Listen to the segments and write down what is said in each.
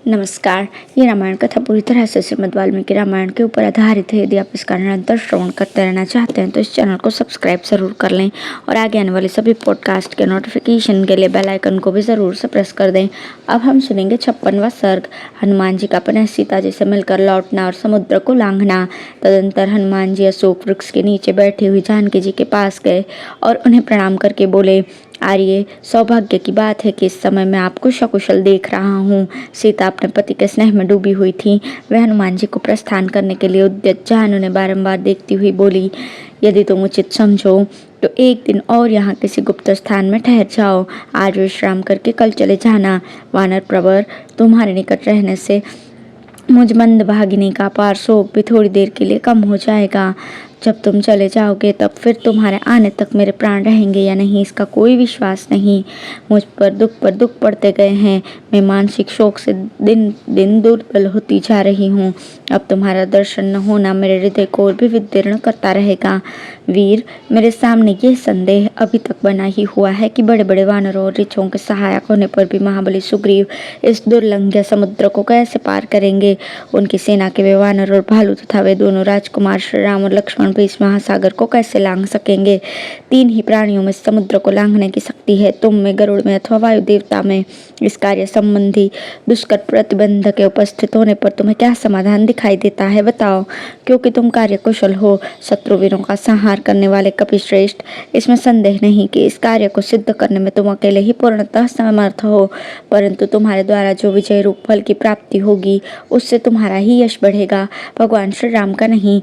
नमस्कार। ये रामायण कथा पूरी तरह से श्रीमद् वाल्मीकि रामायण के ऊपर आधारित है। यदि आप इसका निरंतर श्रवण करते रहना चाहते हैं तो इस चैनल को सब्सक्राइब जरूर कर लें और आगे आने वाले सभी पॉडकास्ट के नोटिफिकेशन के लिए बेल आइकन को भी ज़रूर से प्रेस कर दें। अब हम सुनेंगे 56वां सर्ग, हनुमान जी का पुनः सीता जी से मिलकर लौटना और समुद्र को लांघना। तदंतर हनुमान जी अशोक वृक्ष के नीचे बैठी हुई जानकी जी के पास गए और उन्हें प्रणाम करके बोले, आर्य, सौभाग्य की बात है कि इस समय मैं आपको सकुशल देख रहा हूँ। सीता अपने पति के स्नेह में डूबी हुई थी। वह हनुमान जी को प्रस्थान करने के लिए उद्यत जान उन्हें बारंबार देखती हुई बोली, यदि तुम उचित समझो तो एक दिन और यहाँ किसी गुप्त स्थान में ठहर जाओ। आज विश्राम करके कल चले जाना। वानर प्रवर, तुम्हारे निकट रहने से मुझ मंदभागिनी का अपार शोक भी थोड़ी देर के लिए कम हो जाएगा। जब तुम चले जाओगे तब फिर तुम्हारे आने तक मेरे प्राण रहेंगे या नहीं इसका कोई विश्वास नहीं। मुझ पर दुख पड़ते गए हैं। मैं मानसिक शोक से दिन दिन दुर्बल होती जा रही हूँ। अब तुम्हारा दर्शन न होना मेरे हृदय को और भी विदीर्ण करता रहेगा। वीर, मेरे सामने यह संदेह अभी तक बना ही हुआ है कि बड़े बड़े वानरों और ऋषों के सहायक होने पर भी महाबली सुग्रीव इस दुर्लंघ्य समुद्र को कैसे पार करेंगे। उनकी सेना के वे वानर और भालू तथा वे दोनों राजकुमार श्री राम और लक्ष्मण भी इस महासागर को कैसे लांघ सकेंगे। तीन ही प्राणियों में समुद्र को लांघने की शक्ति है, तुम में, गरुड़ में अथवा वायु देवता में। इस कार्य संबंधी दुष्कर प्रतिबंध के उपस्थित होने पर तुम्हें क्या समाधान दिखाई देता है, बताओ। क्योंकि तुम कार्य कुशल हो, शत्रुवीरों का संहार करने वाले कपिश्रेष्ठ, इसमें संदेह नहीं कि इस कार्य को सिद्ध करने में तुम अकेले ही पूर्णतः समर्थ हो। परंतु तुम्हारे द्वारा जो विजय रूप फल की प्राप्ति होगी उससे तुम्हारा ही यश बढ़ेगा, भगवान श्री राम का नहीं।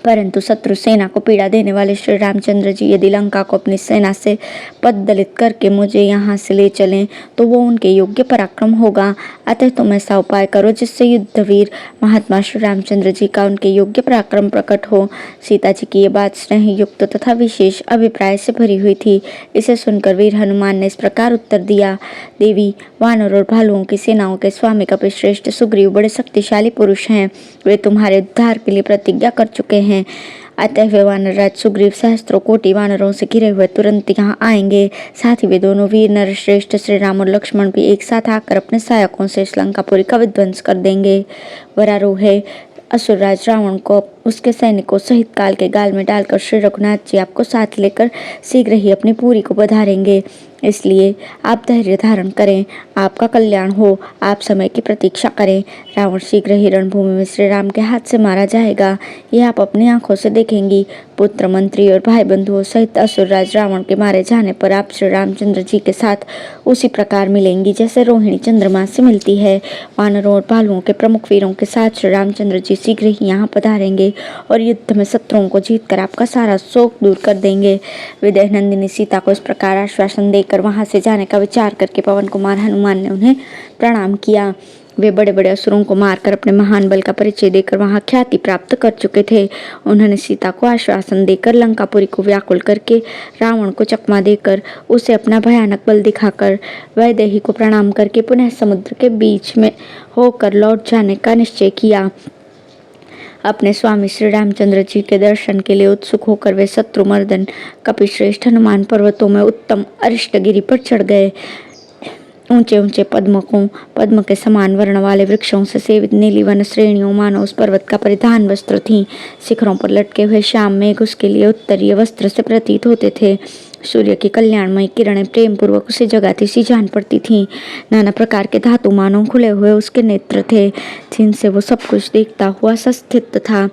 परंतु शत्रु सेना को पीड़ा देने वाले श्री रामचंद्र जी यदि लंका को अपनी सेना से पददलित करके मुझे यहाँ से ले चलें तो वो उनके योग्य पराक्रम होगा। अतः तुम ऐसा उपाय करो जिससे युद्धवीर महात्मा श्री रामचंद्र जी का उनके योग्य पराक्रम प्रकट हो। सीता जी की ये बात स्नेह युक्त तथा विशेष अभिप्राय से भरी हुई थी। इसे सुनकर वीर हनुमान ने इस प्रकार उत्तर दिया, देवी, वानर और भालुओं की सेनाओं के स्वामी कपिश्रेष्ठ सुग्रीव बड़े शक्तिशाली पुरुष हैं। वे तुम्हारे उद्धार के लिए प्रतिज्ञा कर चुके हैं। अतः वे वानरराज सुग्रीव सहस्त्रों कोटि वानरों से घिरे हुए तुरंत यहाँ आएंगे। साथ ही वे दोनों वीर नरश्रेष्ठ श्री राम और लक्ष्मण भी एक साथ आकर अपने सहायकों से इस लंकापुरी का विध्वंस कर देंगे। वरारोहे, असुरराज रावण को उसके सैनिकों सहित काल के गाल में डालकर श्री रघुनाथ जी आपको साथ लेकर शीघ्र ही अपनी पुरी को पधारेंगे। इसलिए आप धैर्य धारण करें, आपका कल्याण हो, आप समय की प्रतीक्षा करें। रावण शीघ्र ही रणभूमि में श्री राम के हाथ से मारा जाएगा, यह आप अपनी आंखों से देखेंगी। पुत्र, मंत्री और भाई बंधुओं सहित असुरराज रावण के मारे जाने पर आप श्री रामचंद्र जी के साथ उसी प्रकार मिलेंगी जैसे रोहिणी चंद्रमा से मिलती है। वानरों और भालुओं के प्रमुख वीरों के साथ श्री रामचंद्र जी शीघ्र ही यहाँ पधारेंगे और युद्ध में शत्रुओं को जीतकर आपका सारा शोक दूर कर देंगे। विदेह नंदिनी सीता को इस प्रकार आश्वासन देकर वहां से जाने का विचार करके पवन कुमार हनुमान ने उन्हें प्रणाम किया। वे बड़े बड़े असुरों को मारकर अपने महान बल का परिचय देकर वहां ख्याति प्राप्त कर चुके थे। उन्होंने सीता को आश्वासन देकर लंकापुरी को व्याकुल करके, रावण को चकमा देकर, उसे अपना भयानक बल दिखाकर, वैदेही को प्रणाम करके पुनः समुद्र के बीच में होकर लौट जाने का निश्चय किया। अपने स्वामी श्री रामचंद्र जी के दर्शन के लिए उत्सुक होकर वे शत्रुमर्दन कपिश्रेष्ठ हनुमान पर्वतों में उत्तम अरिष्टगिरी पर चढ़ गए। ऊंचे ऊंचे पद्म के समान वर्ण वाले वृक्षों से सेवित नीली वन श्रेणियों मानो उस पर्वत का परिधान वस्त्र थीं। शिखरों पर लटके हुए श्याम मेघ उसके लिए उत्तरीय वस्त्र से प्रतीत होते थे। सूर्य की कल्याणमयी किरणें प्रेम पूर्वक उसे जगाती सी जान पड़ती थीं। नाना प्रकार के धातु मानो खुले हुए उसके नेत्र थे, जिनसे वो सब कुछ देखता हुआ संस्थित था।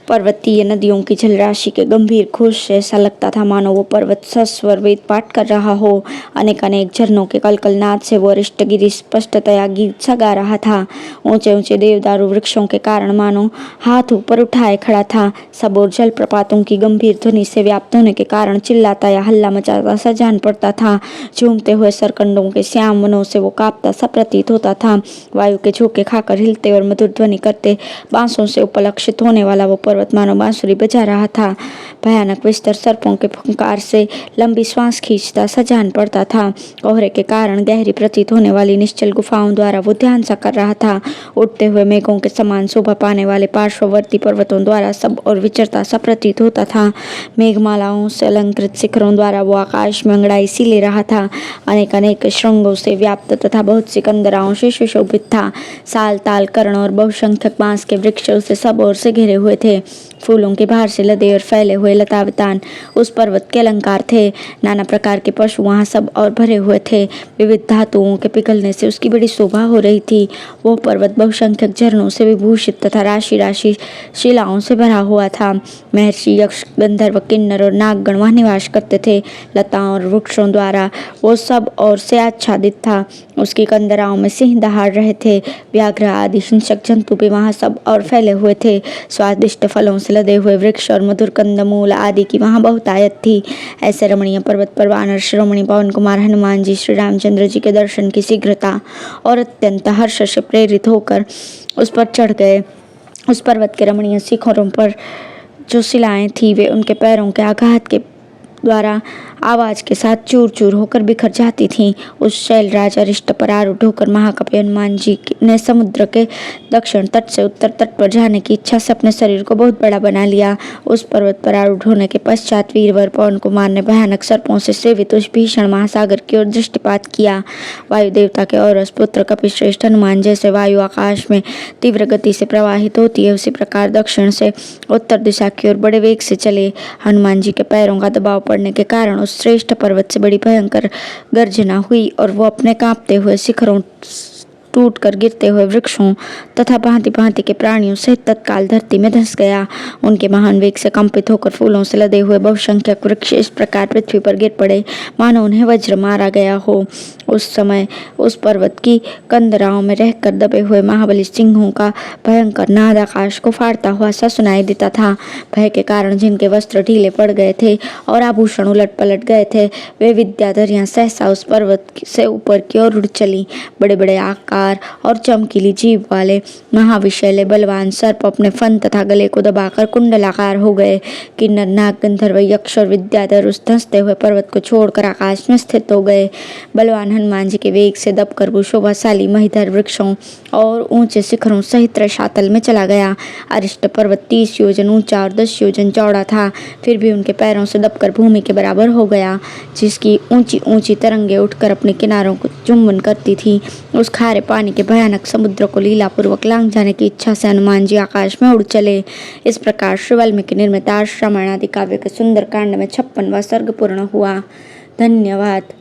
पर्वतीय नदियों की जलराशि के गंभीर घोष से ऐसा लगता था मानो वो पर्वत सस्वर वेद पाठ कर रहा हो। अनेक अनेक झरनों के कलकल नाद से वो अरिष्टगिरी स्पष्टतया गीत सा गा रहा था। ऊंचे ऊंचे देवदारू वृक्षों के कारण मानो हाथ ऊपर उठाए खड़ा था। सब और जल प्रपातों की गंभीर ध्वनि से व्याप्त होने के कारण चिल्लाता या हल्ला मचाता सा जान पड़ता था। झूमते हुए सरकंडों के श्याम वनों से वो कांपता सा प्रतीत होता था। वायु के झोंके खाकर हिलते और मधुर ध्वनि करते बांसों से उपलक्षित होने वाला वो पर्वत मानो बांसुरी बजा रहा था। भयानक विस्तर सर्पों के फुंकार से लंबी श्वास खींचता सा जान पड़ता था। कोहरे के कारण गहरी प्रतीत होने वाली निश्चल गुफाओं द्वारा वो ध्यान सा कर रहा था। उठते हुए मेघों के समान शोभा पाने वाले पार्श्ववर्ती पर्वतों द्वारा सब और विचरता सा प्रतीत होता था। मेघमालाओं से अलंकृत शिखरों द्वारा वो आकाश में अंगड़ाई सी ले रहा था। अनेक अनेक श्रृंगों से व्याप्त तथा बहुत सी कंदराओं से सुशोभित था। साल ताल कर्ण और बहुसंख्यक बांस के वृक्ष उसे सब ओर से घिरे हुए थे। फूलों के बाहर से लदे और फैले हुए लतावतान उस पर्वत के अलंकार थे। नाना प्रकार के पशु वहाँ सब और भरे हुए थे। विविध धातुओं के पिघलने से उसकी बड़ी शोभा हो रही थी। वो पर्वत बहुसंख्यक झरनों से विभूषित तथा राशि राशि शिलाओं से भरा हुआ था। महर्षि, यक्ष, गंधर्व, किन्नर और नागगण वहाँ निवास करते थे। लताओं और वृक्षों द्वारा वो सब और से आच्छादित था। उसकी कंदराओं में सिंह दहाड़ रहे थे। व्याघ्र आदि हिंसक जंतु भी वहाँ सब और फैले हुए थे। स्वादिष्ट फलों से लदे हुए वृक्ष और मधुर कंदमूल आदि की वहाँ बहुतायत थी। ऐसे रमणीय पर्वत पर वानर शिरोमणि पवन कुमार हनुमान जी श्री रामचंद्र जी के दर्शन की शीघ्रता और अत्यंत हर्ष से प्रेरित होकर उस पर चढ़ गए। उस पर्वत के रमणीय शिखरों पर जो शिलाएं थी वे उनके पैरों के आघात के द्वारा आवाज के साथ चूर चूर होकर बिखर जाती थीं। उस शैलराज अरिष्ट पर आरूढ़ होकर महाकवि हनुमान जी ने समुद्र के दक्षिण तट से उत्तर तट पर जाने की इच्छा से अपने शरीर को बहुत बड़ा बना लिया। उस पर्वत पर आरूढ़ होने के पश्चात वीरवर पवन कुमार ने भयानक सर्पों से सेवित उस भीषण महासागर की ओर दृष्टिपात किया। वायु देवता के और पुत्र कपिश्रेष्ठ हनुमान जैसे वायु आकाश में तीव्र गति से प्रवाहित होती है, उसी प्रकार दक्षिण से उत्तर दिशा की ओर बड़े वेग से चले। हनुमान जी के पैरों का दबाव पड़ने के कारण उस श्रेष्ठ पर्वत से बड़ी भयंकर गर्जना हुई और वो अपने कांपते हुए शिखरों, टूट कर गिरते हुए वृक्षों तथा भांति भांति के प्राणियों से तत्काल धरती में धंस गया। उनके महान वेग से कंपित होकर फूलों से लदे हुए बहुसंख्यक वृक्ष इस प्रकार पृथ्वी पर गिर पड़े मानो उन्हें वज्र मारा गया हो। उस समय उस पर्वत की कंदराओं में रहकर दबे हुए महाबली सिंहों का भयंकर नाद आकाश को फाड़ता हुआ सा सुनाई देता था। भय के कारण जिनके वस्त्र ढीले पड़ गए थे और आभूषण उलट पलट गए थे, वे विद्याधरियां सहसा उस पर्वत से ऊपर की ओर उड़ चली। बड़े बड़े आकार और चमकीली जीभ वाले महाविषैले बलवान सर्प अपने फन तथा गले को दबाकर कुंडलाकार हो गए। किन्नर, नाग, गंधर्व, यक्ष और विद्याधर उस धंसते हुए पर्वत को छोड़कर आकाश में स्थित हो गए। बलवान हनुमान जी के वेग से दबकर वो शोभाशाली महिधर वृक्षों और ऊंचे शिखरों सहित रसातल में चला गया। अरिष्ट पर्वत 30 योजन ऊंचा और 10 योजन चौड़ा था, फिर भी उनके पैरों से दबकर भूमि के बराबर हो गया, जिसकी ऊंची ऊंची तरंगे उठकर अपने किनारों को चुंबन करती थी। उस खारे पानी के भयानक समुद्र को लीलापूर्वक लांघ जाने की इच्छा से हनुमान जी आकाश में उड़ चले। इस प्रकार श्री वाल्मीकि निर्मित रामायण आदि काव्य के सुंदर कांड में 56वां सर्ग पूर्ण हुआ। धन्यवाद।